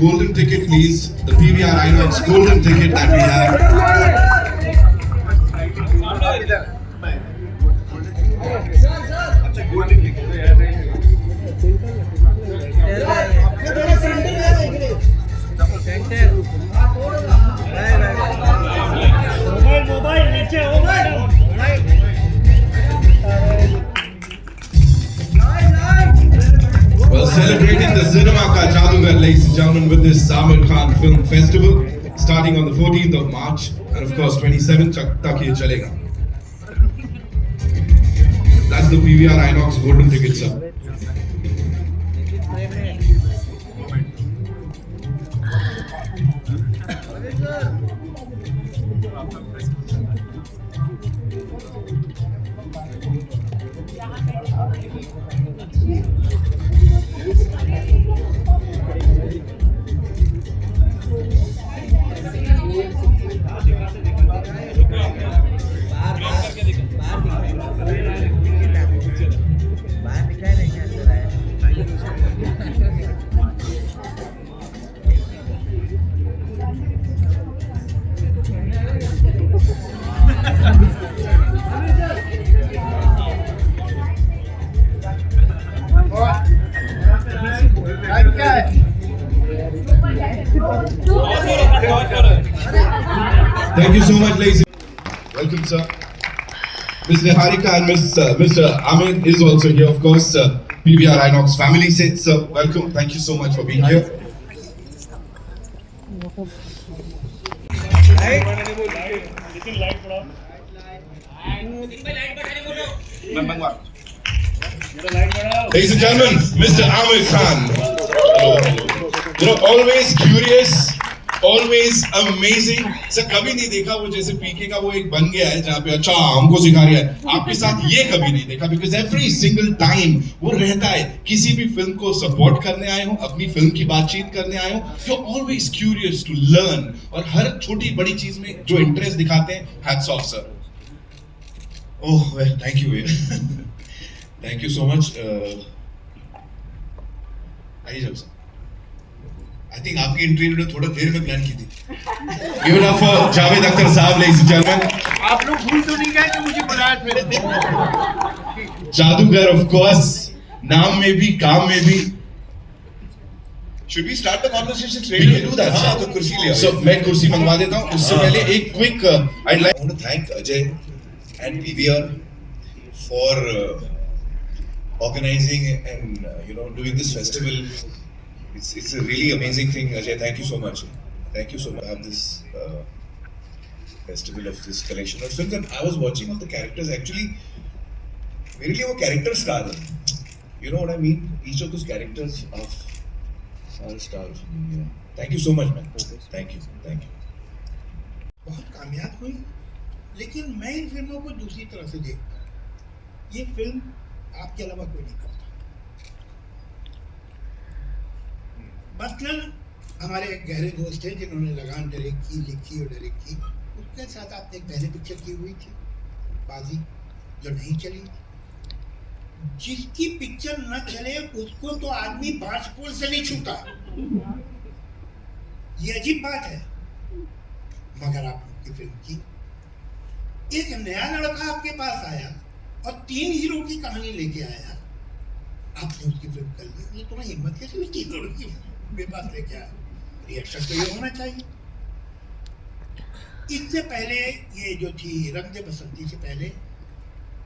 golden ticket, please. The PVR Inox golden ticket that we have. Well, celebrating the cinema ka jadugar, ladies and gentlemen, with this Amir Khan Film Festival, starting on the 14th of March, and of course 27th tak ye chalega. That's the PVR Inox golden ticket, sir. Thank you so much, ladies. Welcome, sir. Ms. Niharika and Mr. Amit is also here, of course. PVR Inox family said, sir, welcome. Thank you so much for being here. Ladies and gentlemen, Mr. Amir Khan. You know, always curious, always amazing. Sir कभी नहीं देखा वो जैसे पीके का वो एक बन गया है जहाँ पे अच्छा हमको सिखा रहा है, आपके साथ ये कभी नहीं देखा, because every single time वो रहता है किसी भी फिल्म को सपोर्ट करने आए हो, अपनी फिल्म की बातचीत करने आए हो, you're always curious to learn और हर छोटी बड़ी चीज में जो इंटरेस्ट दिखाते हैं, hats off sir. Oh well, thank you. Thank you so much. आइए जब सर I think आपकी इंटरव्यू ने थोड़ा देर में प्लान की थी. Give it up for Javed Akhtar साहब, ladies and gentlemen. आप लोग भूल तो नहीं गए कि मुझे बुलाया था? जादूगर of course, नाम में भी काम में भी. Should we start the conversation straight away? Do that. हाँ तो कुर्सी ले आओ. So मैं कुर्सी मंगवा देता हूँ. उससे पहले एक quick I'd like. I want to thank Ajay and PVR for organizing and doing this festival. It's a really amazing thing, Ajay. Thank you so much. Thank you so much. I have this festival of this collection of films, and I was watching all the characters. Actually, मेरे लिए वो character star है. You know what I mean? Each of those characters are a star for me. Yeah. Thank you so much, man. Thank you. Thank you. बहुत कामयाब हुई, लेकिन मैं इन फिल्मों को दूसरी तरह से देखता हूँ. ये फिल्म आपके अलावा कोई नहीं करता. मसलन हमारे एक गहरे दोस्त हैं जिन्होंने लगान डायरेक्ट की, लिखी और डायरेक्ट की. उसके साथ आपने एक पहले पिक्चर की हुई थी बाजी, जो नहीं चली. जिसकी पिक्चर न चले उसको तो आदमी बाजपुर से नहीं छूता. ये अजीब बात है. मगर आपकी फिल्म की, एक नया लड़का आपके पास आया और 3 हीरो की कहानी लेके आया. आपने उसकी फिल्म कर ली. ये तुम्हें हिम्मत कैसे हुई 3 हीरो की मेरे पास लेके आया? रिएक्शन तो ये होना चाहिए. इससे पहले ये जो थी रंग दे बसंती से पहले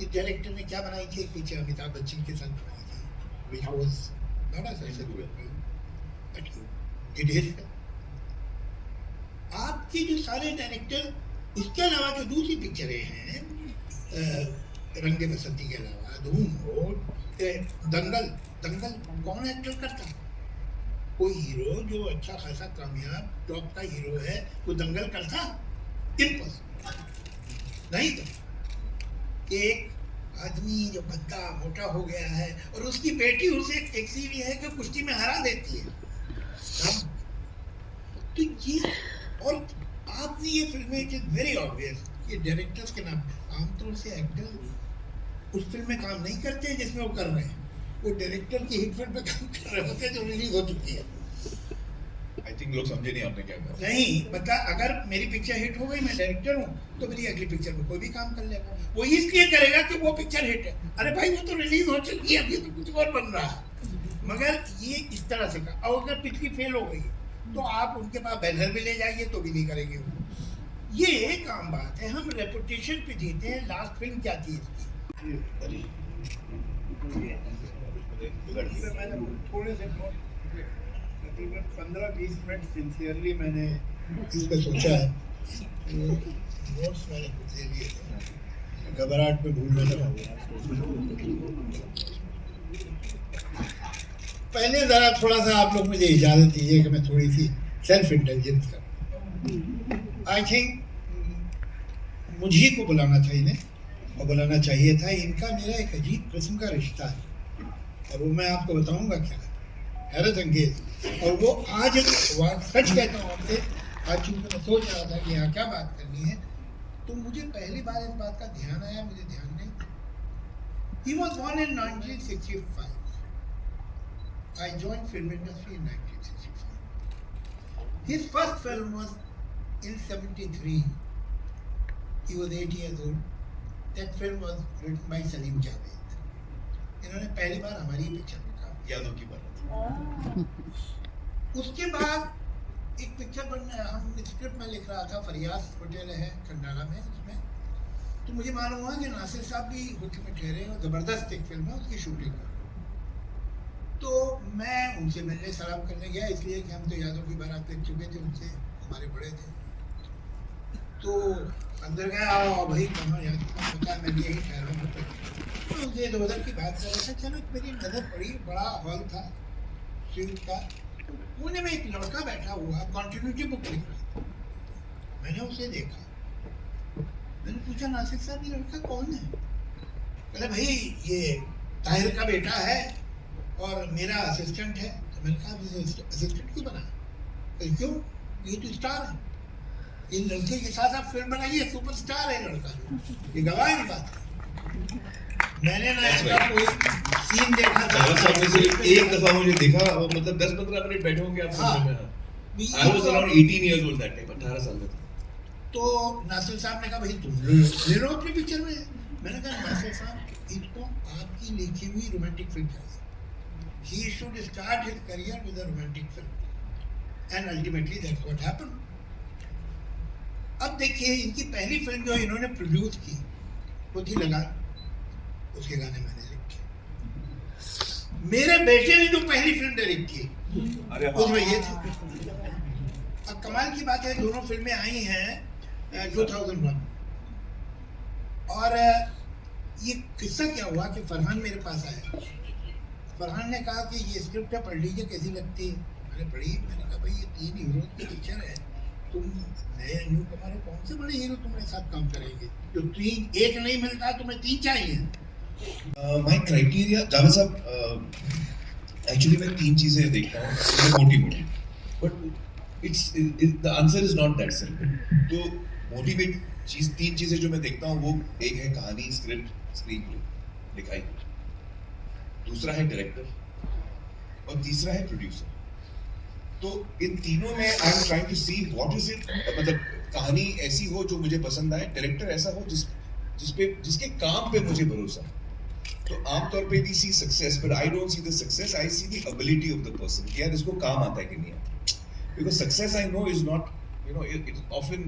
इस डायरेक्टर ने क्या बनाई थी, एक पिक्चर अमिताभ बच्चन के साथ बनाई थी, which was not a successful film, but you did it. आपके जो सारे डायरेक्टर, इसके अलावा जो दूसरी पिक्चरें हैं रंग दे बसंती के अलावा, धूम हो, दंगल कौन एक्टर करता? कोई हीरो जो अच्छा खासा कामयाब टॉप का हीरो है वो दंगल करता? इम्पॉसिबल. नहीं तो एक आदमी जो बद्दा मोटा हो गया है और उसकी बेटी उसे टैक्सी भी है कि कुश्ती में हरा देती है. तो ये और आपने ये फिल्में, इट इज वेरी ऑब्वियस, ये डायरेक्टर्स के नाम. आमतौर से एक्टर उस फिल्म में काम नहीं करते जिसमें वो कर रहे हैं, वो डायरेक्टर की हिट फिल्म पे काम कर रहे होते हैं जो रिलीज हो चुकी है. I थिंक लोग समझे नहीं आपने क्या कहा। नहीं बता, अगर मेरी पिक्चर हिट हो गई, मैं डायरेक्टर हूँ, तो मेरी अगली पिक्चर में कोई भी काम कर लेगा। वो इसलिए करेगा कि वो पिक्चर हिट है। अरे भाई वो तो रिलीज हो चुकी है, अभी तो कुछ और बन रहा है। मगर ये इस तरह से का, और अगर पिछली फेल हो गई तो आप उनके पास बैनर भी ले जाइए तो भी नहीं करेंगे वो। ये एक आम बात है, हम रेपुटेशन पे जीते हैं। लास्ट फिल्म क्या थी इसकी? मैंने थोड़े से तकरीबन 15-20 मिनट सिंसियरली मैंने इस पे सोचा है। नोट्स मैंने खुद ले लिए थे, घबराहट में भूल लगा। पहले ज़रा थोड़ा सा आप लोग मुझे इजाज़त दीजिए कि मैं थोड़ी सी सेल्फ इंटेलिजेंस करूँ। आई थिंक मुझी को बुलाना था इन्हें, और बुलाना चाहिए था। इनका मेरा एक अजीब किस्म का रिश्ता है, और वो मैं आपको बताऊंगा क्या है, हैरत अंगेज। और वो आज सच कहता हूँ आपसे, आज चूँकि मैं सोच रहा था कि यहाँ क्या बात करनी है, तो मुझे पहली बार इस बात का ध्यान आया, मुझे ध्यान नहीं था। He was born in 1965. I joined film industry in 1965. His first film was in 73. He was 8 years old. That film was written by Salim Javed. इन्होंने पहली बार हमारी पिक्चर में काम किया। यादों की बात। उसके बाद एक पिक्चर बनने, हम स्क्रिप्ट में लिख रहा था, फरियाद होटल है खंडाला में, उसमें तो मुझे मालूम हुआ कि नासिर साहब भी होटल में ठहरे और ज़बरदस्त एक फिल्म है, उसकी शूटिंग कर। तो मैं उनसे मिलने सलाम करने गया, इसलिए कि हम तो यादों की बारात देख चुके थे उनसे, हमारे बड़े थे। तो अंदर गया, और भाई कहाँ याद पता, मैं भी यही ठहरा हूँ। तो उनसे इधर उधर की बात कर रहा था। अचानक मेरी नज़र पड़ी, बड़ा हॉल था स्वीट का, कोने में एक लड़का बैठा हुआ कॉन्टिन्यूटी बुक लिख रहा था। मैंने उसे देखा, मैंने पूछा नासिर साहब ये लड़का कौन है? कहले भाई ये ताहिर का बेटा है और मेरा असिस्टेंट है। तो मैंने कहा असिस्टेंट क्यों बना? क्यों, ये तो स्टार है, इन लड़के के साथ आप फिल्म बनाइए, सुपरस्टार है लड़का, ये गवाह की बात है। मैंने ना ऐसा कोई सीन देखा था। एक दफा मुझे देखा, और मतलब 10-15 मिनट बैठे होंगे आप फिल्म में। I was around 18 years old that time, 18 साल का था। तो नासिर साहब ने कहा भाई तुम ले लो अपनी पिक्चर में। मैंने कहा नासिर साहब इसको आपकी लिखी हुई रोमांटिक फिल्म चाहिए। He should start his career with a romantic film, and ultimately that's what happened. अब देखिए इनकी पहली फिल्म जो इन्होंने प्रोड्यूस की वो थी लगान, उसके गाने मैंने लिखे। मेरे बेटे ने जो पहली फिल्म डायरेक्ट की उसमें ये थी। अब कमाल की बात है, दोनों फिल्में आई हैं 2001, और ये किस्सा क्या हुआ कि फरहान मेरे पास आया। फरहान ने कहा कि ये स्क्रिप्ट है, पढ़ लीजिए कैसी लगती है। मैंने पढ़ी, मैंने कहा भाई ये 3 हीरो की पिक्चर है, तुम नए न्यू कमारे कौन से बड़े हीरो तुम्हारे साथ काम करेंगे, जो 3 एक नहीं मिलता तुम्हें 3 चाहिए। माय क्राइटेरिया जावेद साहब, एक्चुअली मैं 3 चीजें देखता हूँ मोटी, but it's the answer is not that simple. तो मोटिवेट 3 चीजें जो मैं देखता हूँ वो एक है कहानी, स्क्रिप्ट, स्क्रीन प्ले, लिखाई, दूसरा है डायरेक्टर, और तीसरा है प्रोड्यूसर। तो इन तीनों में I am trying to see what is it, मतलब कहानी ऐसी हो जो मुझे पसंद आए, डायरेक्टर ऐसा हो जिसके काम पे मुझे भरोसा है। तो आमतौर पे we see success, but I don't see the success, I see the ability of the person कि यार इसको काम आता है कि नहीं आता। Because success I know is not, you know, it is often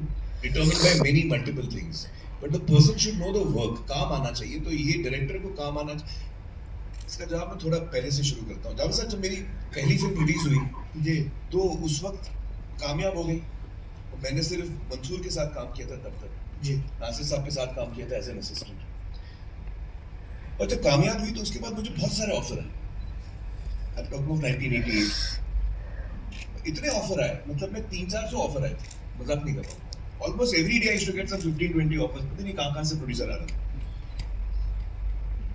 determined by many multiple things, but the person should know the work, काम आना चाहिए। तो ये डायरेक्टर को काम आना चाहिए। इसका जवाब मैं थोड़ा पहले से शुरू करता हूँ। जावेद साहब, जब मेरी पहली फिल्म रिलीज हुई जी, तो उस वक्त कामयाब हो गई, और मैंने सिर्फ मंसूर के साथ काम किया था तब तक, जी, नासिर साहब के साथ काम किया था एज एन असिस्टेंट। और जब कामयाब हुई तो उसके बाद मुझे बहुत सारे ऑफर आए। अब टॉक ऑफ 1988 इतने ऑफर आए, मतलब मैं 300-400 ऑफर आए थे, मजाक नहीं कर रहा हूँ। Almost every day I used to get some 15-20 offers, पता नहीं कहाँ से प्रोड्यूसर आ रहा था।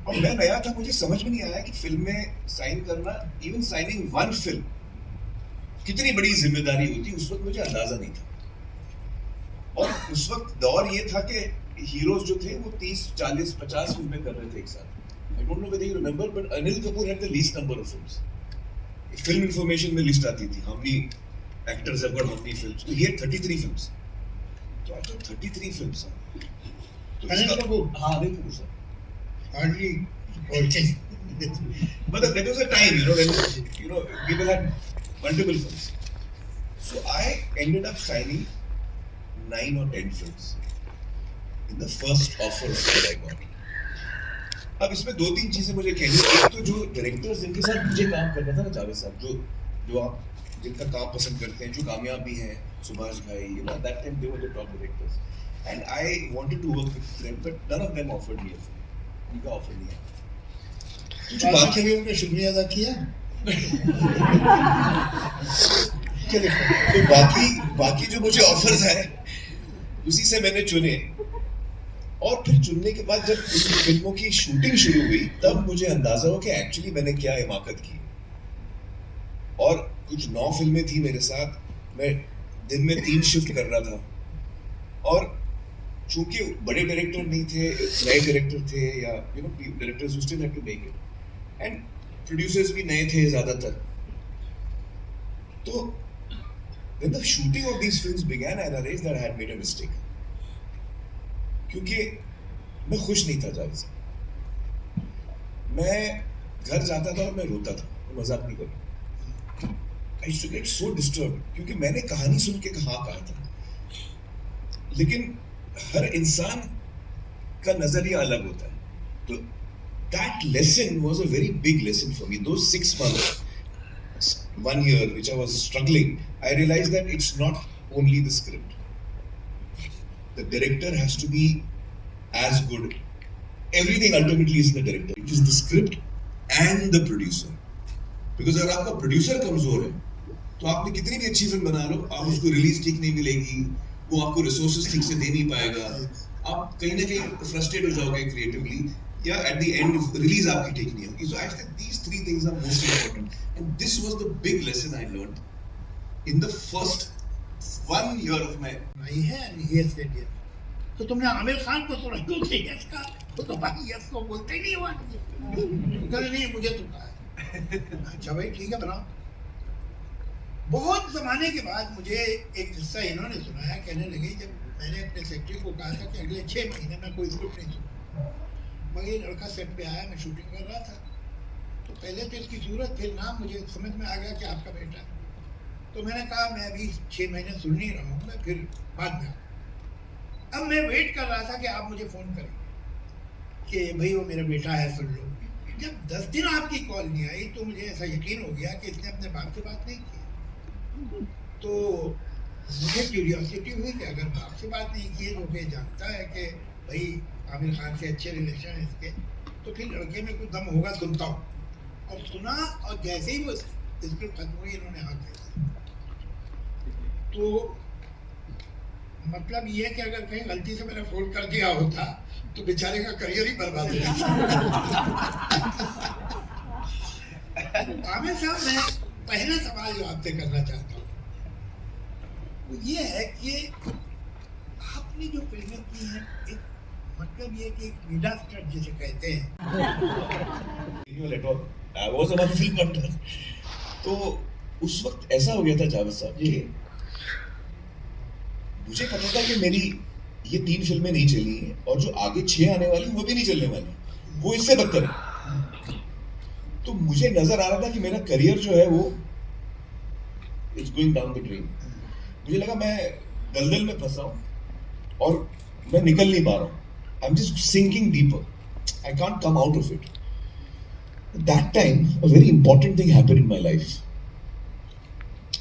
और मैं नया था, मुझे समझ में नहीं आया कि फिल्म में साइन करना, इवन साइनिंग 1 फिल्म, कितनी बड़ी जिम्मेदारी होती, उस वक्त मुझे अंदाजा नहीं था। और उस वक्त दौर ये था कि हीरोज जो थे वो 30, 40, 50 फिल्में कर रहे थे एक साथ। I don't know whether you remember, but Anil Kapoor had the least number of films. Film information में लिस्ट आती थी, how many actors have got how many films? So he had 33 films. So I thought 33 films. तो अनिल इसका- कपूर हाँ Anil Kapoor sir. Hardly always But that was a time, when people had multiple films. So I ended up signing 9 or 10 films in the first offer that I got. अब इसमें 2-3 चीजें मुझे कहनी. एक तो जो डायरेक्टर्स जिनके साथ मुझे काम करना था ना, जावेद साहब, जो आप जिनका काम पसंद करते हैं, जो कामयाब भी हैं, सुभाष भाई, that time they were the top directors, and I wanted to work with them, but none of them offered me a film. उनका ऑफर नहीं आया. तो जो बाकी बाकी भी उनका शुक्रिया अदा किया. चलिए तो बाकी जो मुझे ऑफर्स आए उसी से मैंने चुने. और फिर चुनने के बाद जब इन फिल्मों की शूटिंग शुरू हुई तब मुझे अंदाजा हुआ कि एक्चुअली मैंने क्या हिमाकत की. और कुछ 9 फिल्में थी मेरे साथ. मैं दिन में 3 शिफ्ट कर रहा था. और चूंकि बड़े डायरेक्टर नहीं थे, नए डायरेक्टर थे, या directors who still had to make it, and producers भी नए थे ज्यादातर. तो when the shooting of these films began, I realized that I had made a mistake. क्योंकि मैं खुश नहीं था जावेद साहब. मैं घर जाता था और मैं रोता था. मैं मजाक नहीं करूँ. I used to get so disturbed क्योंकि मैंने कहानी सुन के कहा था, लेकिन हर इंसान का नजरिया अलग होता है. तो that lesson was a very big lesson for me. Those 6 months, 1 year which I was struggling, I realized that it's not only the script. The director has to be as good. Everything ultimately is the director. It is the script and the producer. Because अगर आपका producer कमजोर है तो आपने कितनी भी अच्छी film बना लो, आप उसको रिलीज ठीक नहीं मिलेगी, वो आपको रिसोर्सेज ठीक से दे नहीं पाएगा, आप कहीं ना कहीं फ्रस्ट्रेट हो जाओगे क्रिएटिवली, या एट द एंड रिलीज आपकी ठीक नहीं होगी. So I think these 3 things are most important, and this was the big lesson I learned in the first 1 year of my. नहीं है and he has said yes. तो तुमने आमिर खान को सुना क्यों थे यस का? वो तो भाई यस को बोलते ही नहीं हुआ. कहते नहीं मुझे तो कहा. अच्छा भाई ठीक है बनाओ. बहुत जमाने के बाद मुझे एक किस्सा इन्होंने सुनाया. कहने लगे जब मैंने अपने सेक्रेटरी को कहा था कि अगले 6 महीने में कोई स्क्रिप्ट नहीं सुनूंगा, मगर ये लड़का सेट पे आया, मैं शूटिंग कर रहा था, तो पहले तो इसकी सूरत, फिर नाम मुझे समझ में आ गया कि आपका बेटा है. तो मैंने कहा मैं अभी 6 महीने सुन नहीं रहा हूँ, मैं फिर बाद में आऊँगा. अब मैं वेट कर रहा था कि आप मुझे फ़ोन करेंगे कि भाई वो मेरा बेटा है, सुन लो. जब 10 दिन आपकी कॉल नहीं आई तो मुझे ऐसा यकीन हो गया कि इसने अपने बाप से बात नहीं की. तो मुझे क्यूरियोसिटी हुई कि अगर बाप से बात नहीं की तो फिर जानता है कि भाई आमिर खान से अच्छे रिलेशन है इसके, तो फिर लड़के में कुछ दम होगा. सुनता हूँ. और सुना, और जैसे ही वो स्क्रिप्ट खत्म हुई इन्होंने हाथ दे दिया. तो मतलब ये है कि अगर कहीं गलती से मैंने फोन कर दिया होता तो बेचारे का करियर ही बर्बाद हो जाता. आमिर साहब, मैं पहला सवाल जो आपसे करना चाहता हूँ वो ये है कि आपने जो फिल्में की हैं, एक मतलब ये कि एक मीडिया स्टार जिसे कहते हैं. I was a film hunter. तो उस वक्त ऐसा हो गया था जावेद साहब कि मुझे पता था कि मेरी ये 3 फिल्में नहीं चली हैं, और जो आगे 6 आने वाली वो भी नहीं चलने वाली, वो इससे बदतर है. तो मुझे नजर आ रहा था कि मेरा करियर जो है वो it's going down the drain. मुझे लगा मैं दलदल में फंसा हूं और मैं निकल नहीं पा रहा हूं. I am just sinking deeper. I can't come out of it. That time a very important thing happened in my life.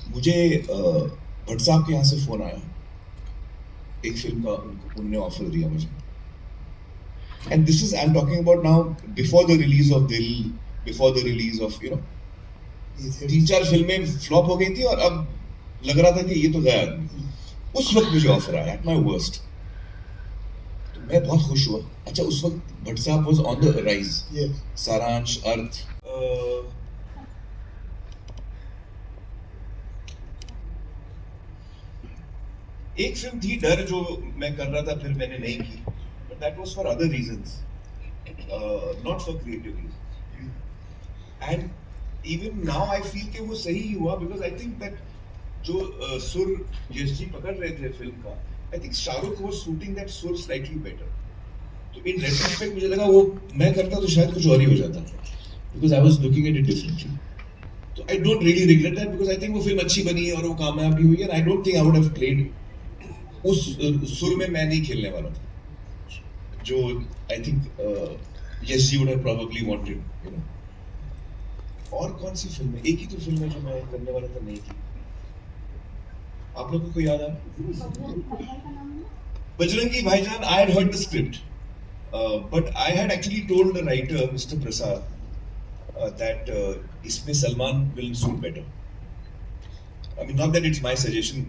मुझे भट्ट साहब के यहाँ से फोन आया. एक फिल्म का उन्होंने ऑफर दिया मुझे. And this is I am talking about now before the release of दिल, बिफोर द रिलीज ऑफ 3-4 फिल्में फ्लॉप हो गई थी और अब लग रहा था कि ये तो गया आदमी. उस वक्त मुझे ऑफर आया एट माय वर्स्ट. तो मैं बहुत खुश हुआ. अच्छा, उस वक्त भट्ट साहब वाज ऑन द राइज. सारांश, अर्थ, एक फिल्म थी डर जो मैं कर रहा था, फिर मैंने नहीं की. But that was for other reasons, not for creative reasons. And even now I feel कि वो सही हुआ, बिकॉज आई थिंक दैट जो सुर यश जी पकड़ रहे थे फिल्म का, I think Shahrukh was shooting that सुर स्लाइटली बेटर. तो इन रेट्रोस्पेक्ट मुझे लगा वो मैं करता तो शायद कुछ और ही हो जाता, because I was looking at it differently. तो I don't really regret that, because I think वो फिल्म अच्छी बनी और वो कामयाब भी हुई, and I don't think I would have played उस सुर में मैं नहीं खेलने वाला था, जो I think Yash ji would have probably wanted, you know. और कौन सी फिल्म है, एक ही तो फिल्म है जो मैं करने वाला था, नहीं थी. आप लोगों को याद है Bajrangi Bhaijaan? I had heard the script, but I had actually told the writer mister Prasad that इसमें Salman will suit better. I mean, not that it's my suggestion,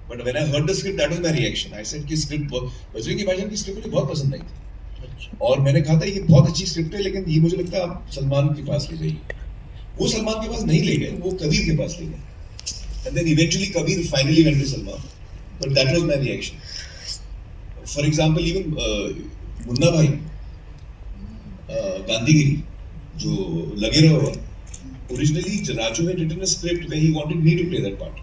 but when I heard the script, that was my reaction. I said कि script Bajrangi भाईजान की script मुझे बहुत पसंद आई थी, और मैंने कहा था ये बहुत अच्छी स्क्रिप्ट है, लेकिन ये मुझे लगता है आप सलमान के पास ले जाइए. वो सलमान के पास नहीं ले गए, वो कबीर के पास ले गए, and then eventually Kabir finally went to Salman. But that was my reaction. For example, even Munna भाई, गांधीगिरी, जो लगे रहो, originally Raju had written a script where he wanted me to play that part.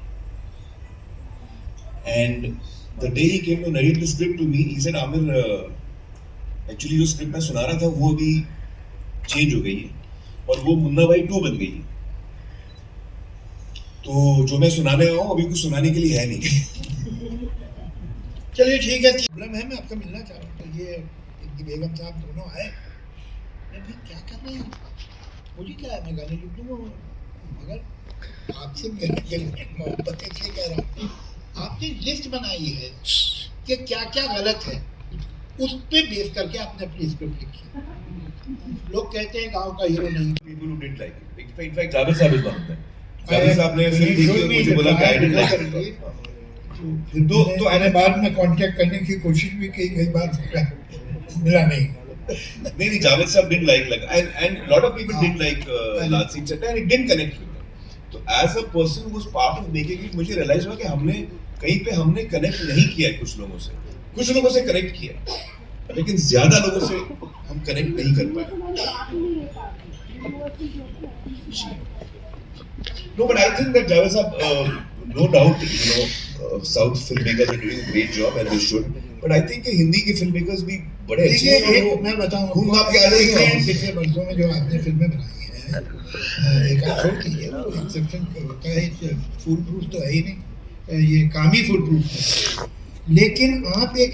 And the day he came to narrate the script to me, he said, Amir, actually जो script मैं सुना रहा था वो अभी change हो गई है, और वो मुन्ना भाई 2 बन गई है. तो जो मैं सुनाने आया हूँ अभी कुछ सुनाने के लिए है नहीं. चलिए ठीक है, प्रॉब्लम है, मैं आपसे मिलना चाह रहा हूँ. तो ये इनकी बेगम साहब दोनों आए, मैं भाई क्या कर रहे हैं, मुझे क्या है, मैं गाने लिख दूँगा, मगर आपसे मेरा दिल में मोहब्बत इसलिए कह रहा हूँ. आपने लिस्ट बनाई है कि क्या क्या गलत है, उस पे बेस करके आपने अपनी स्क्रिप्ट लिखी. लोग कहते हैं गांव का हीरो नहीं. People who didn't like it. In fact, Javed साहब is one of them. Javed साहब ने फिल्म देखी और मुझे बोला कि I didn't like it. तो मैंने बाद में कांटेक्ट करने की कोशिश भी की कई बार, मिला नहीं. नहीं, जावेद साहब didn't like and lot of people didn't like Last Scene Chetta, and it didn't connect with them. तो as a person who was part of making it, मुझे realize हुआ कि हमने कहीं पे हमने connect नहीं किया है कुछ लोगों से. कुछ लोगों से connect किया, लेकिन ज्यादा लोगों से हम connect नहीं कर पाए. No, but I think that Javed Sahab, no doubt, you know, South filmmakers are doing a great job and they should. But I think Hindi के filmmakers भी बड़े अच्छे हैं. देखिए, एक मैं बताऊं, घूम भाग के आ रहे हैं. पिछले वर्षों में जो आपने फिल्में बनाई हैं, एक आप छोड़ दीजिए, वो एक्सेप्शन होता है, फुल प्रूफ तो है ही नहीं, ये काम ही फुल प्रूफ है. लेकिन आप एक